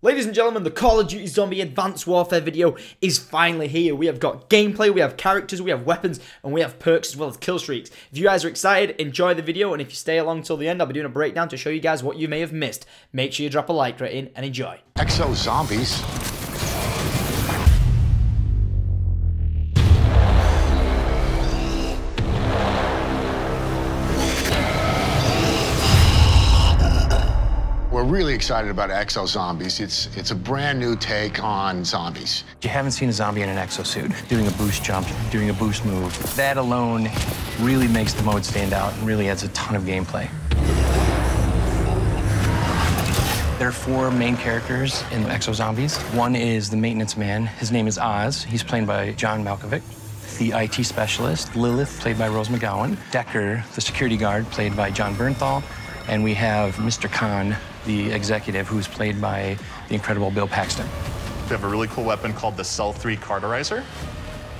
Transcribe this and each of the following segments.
Ladies and gentlemen, the Call of Duty Zombie Advanced Warfare video is finally here. We have got gameplay, we have characters, we have weapons, and we have perks as well as kill streaks. If you guys are excited, enjoy the video, and if you stay along till the end, I'll be doing a breakdown to show you guys what you may have missed. Make sure you drop a like rating and enjoy. Exo Zombies. We're really excited about Exo Zombies. It's a brand new take on zombies. You haven't seen a zombie in an exosuit doing a boost jump, doing a boost move. That alone really makes the mode stand out and really adds a ton of gameplay. There are four main characters in Exo Zombies. One is the maintenance man. His name is Oz. He's played by John Malkovich. The IT specialist, Lilith, played by Rose McGowan. Decker, the security guard, played by John Bernthal. And we have Mr. Khan, the executive, who's played by the incredible Bill Paxton. We have a really cool weapon called the Cell 3 Cauterizer.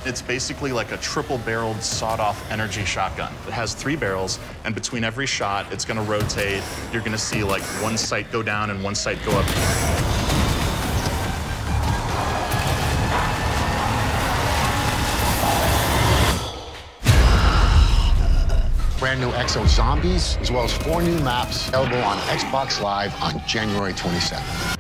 It's basically like a triple-barreled, sawed-off energy shotgun. It has 3 barrels, and between every shot, it's gonna rotate. You're gonna see like one sight go down and one sight go up. Brand new Exo Zombies, as well as 4 new maps available on Xbox Live on January 27th.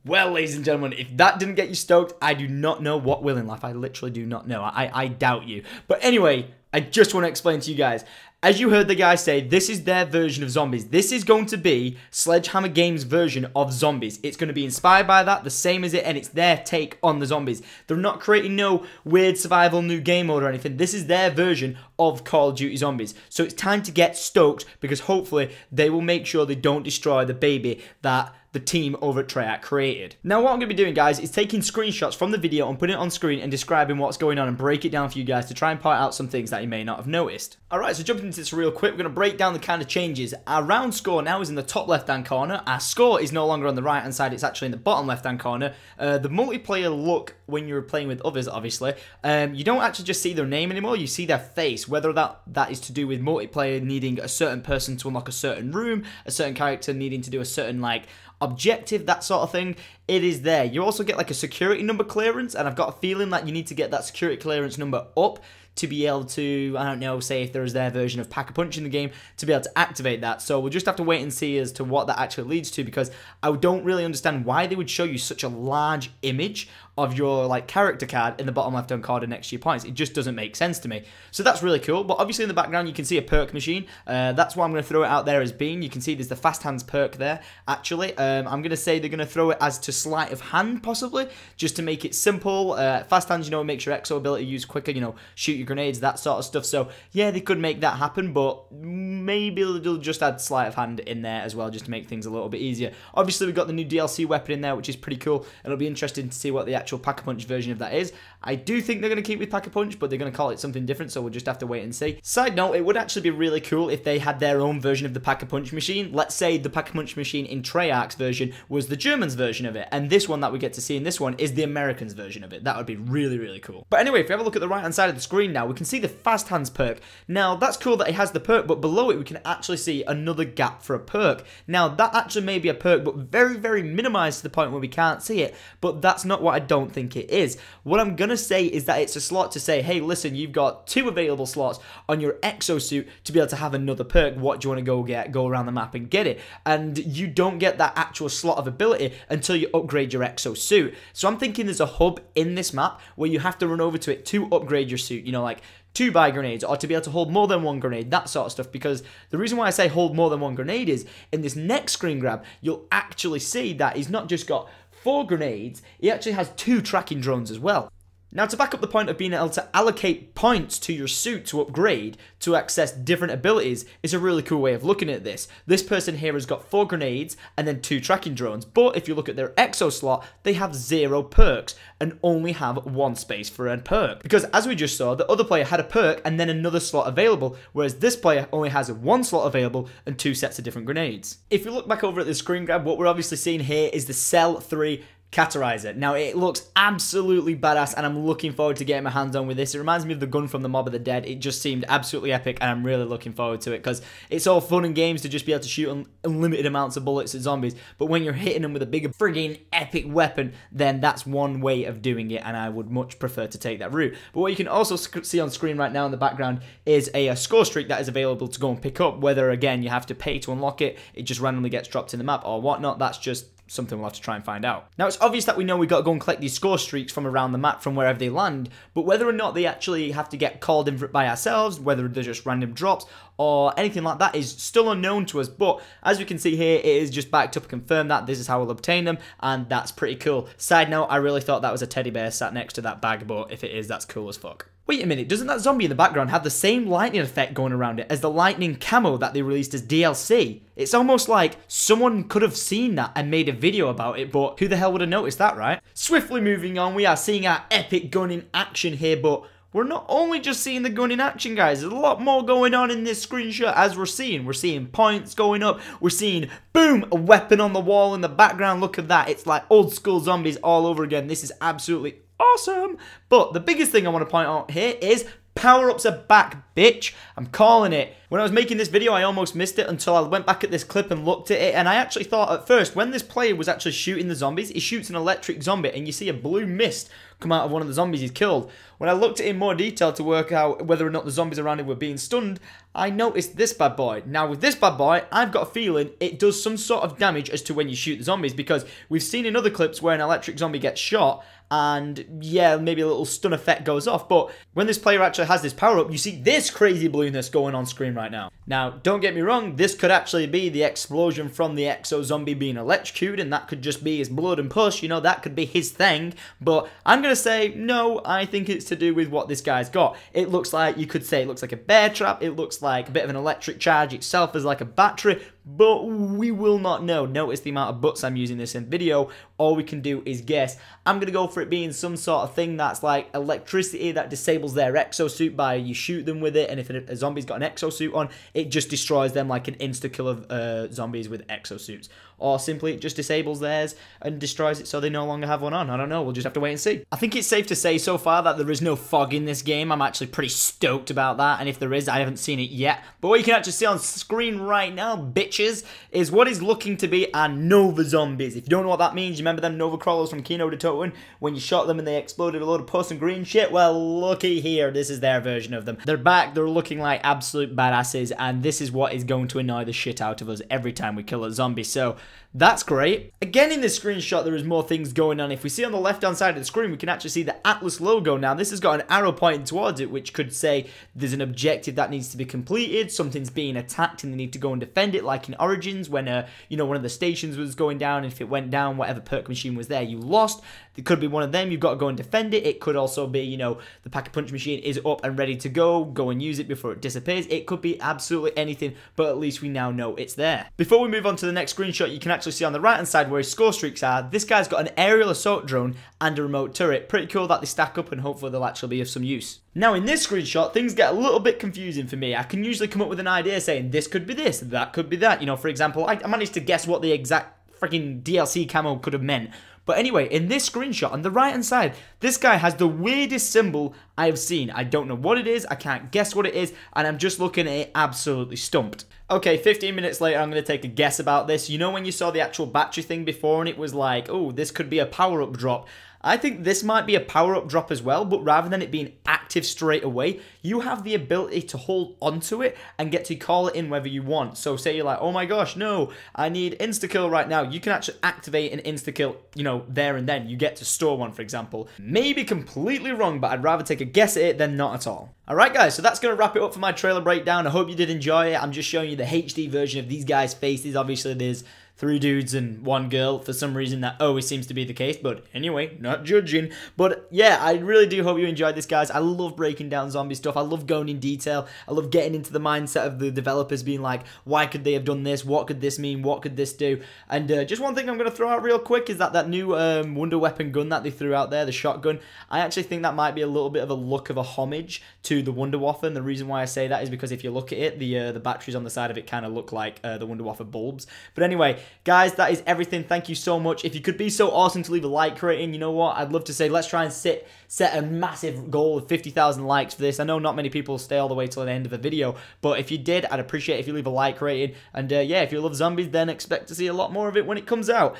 Well, ladies and gentlemen, if that didn't get you stoked, I do not know what will in life. I literally do not know. I doubt you. But anyway, I just want to explain to you guys. As you heard the guy say, this is their version of zombies. This is going to be Sledgehammer Games' version of zombies. It's going to be inspired by that, the same as it, and it's their take on the zombies. They're not creating no weird survival new game mode or anything. This is their version of Call of Duty Zombies. So it's time to get stoked, because hopefully they will make sure they don't destroy the baby that the team over at Treyarch created. Now, what I'm going to be doing, guys, is taking screenshots from the video and putting it on screen and describing what's going on and break it down for you guys to try and point out some things that you may not have noticed. Alright, so jumping into this real quick, we're going to break down the kind of changes. Our round score now is in the top left-hand corner. Our score is no longer on the right-hand side, it's actually in the bottom left-hand corner. The multiplayer look, when you're playing with others, obviously, you don't actually just see their name anymore, you see their face. Whether that is to do with multiplayer needing a certain person to unlock a certain room, a certain character needing to do a certain, like, objective, that sort of thing, it is there. You also get like a security number clearance, and I've got a feeling that you need to get that security clearance number up to be able to, I don't know, say if there is their version of Pack-a-Punch in the game, to be able to activate that. So we'll just have to wait and see as to what that actually leads to, because I don't really understand why they would show you such a large image of your like character card in the bottom left-hand corner next to your points. It just doesn't make sense to me. So that's really cool. But obviously in the background you can see a perk machine. That's why I'm going to throw it out there as being. You can see there's the fast hands perk there. Actually, I'm going to say they're going to throw it as to sleight of hand possibly, just to make it simple. Fast hands, you know, makes your exo ability use quicker. You know, shoot your grenades, that sort of stuff. So yeah, they could make that happen, but maybe they'll just add sleight of hand in there as well, just to make things a little bit easier. Obviously we've got the new DLC weapon in there, which is pretty cool. It'll be interesting to see what the actual Pack-a-Punch version of that is. I do think they're going to keep with Pack-a-Punch, but they're going to call it something different, so we'll just have to wait and see. Side note, it would actually be really cool if they had their own version of the Pack-a-Punch machine. Let's say the Pack-a-Punch machine in Treyarch's version was the Germans' version of it, and this one that we get to see in this one is the Americans' version of it. That would be really, really cool. But anyway, if we have a look at the right-hand side of the screen now, we can see the Fast Hands perk. Now, that's cool that it has the perk, but below it we can actually see another gap for a perk. Now, that actually may be a perk, but very, very minimized to the point where we can't see it, but that's not what I don't think it is. What I'm gonna say is that it's a slot to say, hey, listen, you've got 2 available slots on your exosuit to be able to have another perk. What do you want to go get? Go around the map and get it. And you don't get that actual slot of ability until you upgrade your exosuit. So I'm thinking there's a hub in this map where you have to run over to it to upgrade your suit. You know, like 2 buy grenades, or to be able to hold more than 1 grenade, that sort of stuff. Because the reason why I say hold more than 1 grenade is, in this next screen grab, you'll actually see that he's not just got 4 grenades, he actually has 2 tracking drones as well. Now, to back up the point of being able to allocate points to your suit to upgrade, to access different abilities, is a really cool way of looking at this. This person here has got 4 grenades and then 2 tracking drones, but if you look at their exo slot, they have 0 perks and only have 1 space for a perk. Because as we just saw, the other player had a perk and then another slot available, whereas this player only has 1 slot available and 2 sets of different grenades. If you look back over at the screen grab, what we're obviously seeing here is the Cell 3 Caterizer. Now, it looks absolutely badass, and I'm looking forward to getting my hands on with this. It reminds me of the gun from the Mob of the Dead. It just seemed absolutely epic, and I'm really looking forward to it, because it's all fun and games to just be able to shoot unlimited amounts of bullets at zombies, but when you're hitting them with a bigger frigging epic weapon, then that's one way of doing it, and I would much prefer to take that route. But what you can also see on screen right now in the background is a score streak that is available to go and pick up, whether, again, you have to pay to unlock it, it just randomly gets dropped in the map or whatnot. That's just something we'll have to try and find out. Now, it's obvious that we know we've got to go and collect these score streaks from around the map, from wherever they land, but whether or not they actually have to get called in by ourselves, whether they're just random drops, or anything like that is still unknown to us. But as we can see here, it is just backed up and confirmed that this is how we'll obtain them, and that's pretty cool. Side note, I really thought that was a teddy bear sat next to that bag, but if it is, that's cool as fuck. Wait a minute, doesn't that zombie in the background have the same lightning effect going around it as the lightning camo that they released as DLC? It's almost like someone could have seen that and made a video about it, but who the hell would have noticed that, right? Swiftly moving on, we are seeing our epic gun in action here, but we're not only just seeing the gun in action, guys. There's a lot more going on in this screenshot as we're seeing. We're seeing points going up. We're seeing, boom, a weapon on the wall in the background. Look at that. It's like old school zombies all over again. This is absolutely awesome. But the biggest thing I want to point out here is power-ups are back, bitch. I'm calling it. When I was making this video, I almost missed it until I went back at this clip and looked at it, and I actually thought at first, when this player was actually shooting the zombies, he shoots an electric zombie, and you see a blue mist come out of one of the zombies he's killed. When I looked at it in more detail to work out whether or not the zombies around him were being stunned, I noticed this bad boy. Now, with this bad boy, I've got a feeling it does some sort of damage as to when you shoot the zombies, because we've seen in other clips where an electric zombie gets shot, and yeah, maybe a little stun effect goes off, but when this player actually has this power-up, you see this crazy blueness going on screen right now. Now, don't get me wrong, this could actually be the explosion from the Exo Zombie being electrocuted, and that could just be his blood and push, you know, that could be his thing, but I'm gonna say, no, I think it's to do with what this guy's got. It looks like, you could say it looks like a bear trap, it looks like a bit of an electric charge itself as like a battery, but we will not know. Notice the amount of buts I'm using this in video. All we can do is guess. I'm going to go for it being some sort of thing that's like electricity that disables their exosuit by you shoot them with it, and if a zombie's got an exosuit on, it just destroys them like an insta-kill of zombies with exosuits. Or simply it just disables theirs and destroys it so they no longer have one on. I don't know, we'll just have to wait and see. I think it's safe to say so far that there is no fog in this game. I'm actually pretty stoked about that, and if there is, I haven't seen it yet. But what you can actually see on screen right now, bitches, is what is looking to be our Nova Zombies. If you don't know what that means, you remember them Nova Crawlers from Kino de Toten when you shot them and they exploded a load of pus and green shit? Well, looky here, this is their version of them. They're back, they're looking like absolute badasses, and this is what is going to annoy the shit out of us every time we kill a zombie, so that's great. Again, in this screenshot, there is more things going on. If we see on the left-hand side of the screen, we can actually see the Atlas logo. Now, this has got an arrow pointing towards it, which could say there's an objective that needs to be completed, something's being attacked, and they need to go and defend it, like in Origins, when, you know, one of the stations was going down, and if it went down, whatever perk machine was there, you lost. It could be one of them, you've got to go and defend it. It could also be, you know, the Pack-a-Punch machine is up and ready to go and use it before it disappears. It could be absolutely anything, but at least we now know it's there. Before we move on to the next screenshot, you can actually see on the right-hand side where his score streaks are, this guy's got an aerial assault drone and a remote turret. Pretty cool that they stack up, and hopefully they'll actually be of some use. Now, in this screenshot, things get a little bit confusing for me. I can usually come up with an idea saying this could be this, that could be that. You know, for example, I managed to guess what the exact freaking DLC camo could have meant. But anyway, in this screenshot, on the right-hand side, this guy has the weirdest symbol I have seen. I don't know what it is, I can't guess what it is, and I'm just looking at it absolutely stumped. Okay, 15 minutes later, I'm going to take a guess about this. You know when you saw the actual battery thing before, and it was like, oh, this could be a power-up drop? I think this might be a power-up drop as well, but rather than it being active straight away, you have the ability to hold onto it and get to call it in whether you want. So say you're like, oh my gosh, no, I need insta-kill right now. You can actually activate an insta-kill, you know, there and then. You get to store one, for example. Maybe completely wrong, but I'd rather take a guess at it than not at all. Alright guys, so that's going to wrap it up for my trailer breakdown. I hope you did enjoy it. I'm just showing you the HD version of these guys' faces. Obviously there's 3 dudes and 1 girl. For some reason that always seems to be the case, but anyway, not judging. But yeah, I really do hope you enjoyed this, guys. I love breaking down zombie stuff. I love going in detail. I love getting into the mindset of the developers, being like, why could they have done this? What could this mean? What could this do? And just one thing I'm going to throw out real quick is that new Wonder weapon gun that they threw out there, the shotgun. I actually think that might be a little bit of a look of a homage to to the Wonder Waffle, and the reason why I say that is because if you look at it, the batteries on the side of it kind of look like the Wonder Waffle bulbs. But anyway, guys, that is everything. Thank you so much. If you could be so awesome to leave a like rating, you know what? I'd love to say let's try and set a massive goal of 50,000 likes for this. I know not many people stay all the way till the end of the video, but if you did, I'd appreciate if you leave a like rating. And yeah, if you love zombies, then expect to see a lot more of it when it comes out.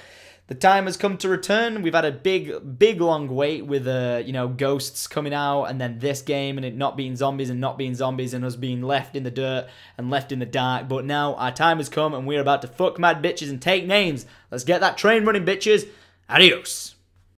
The time has come to return. We've had a big long wait with you know, Ghosts coming out, and then this game and it not being zombies and us being left in the dirt and left in the dark. But now our time has come and we're about to fuck mad bitches and take names. Let's get that train running, bitches. Adios.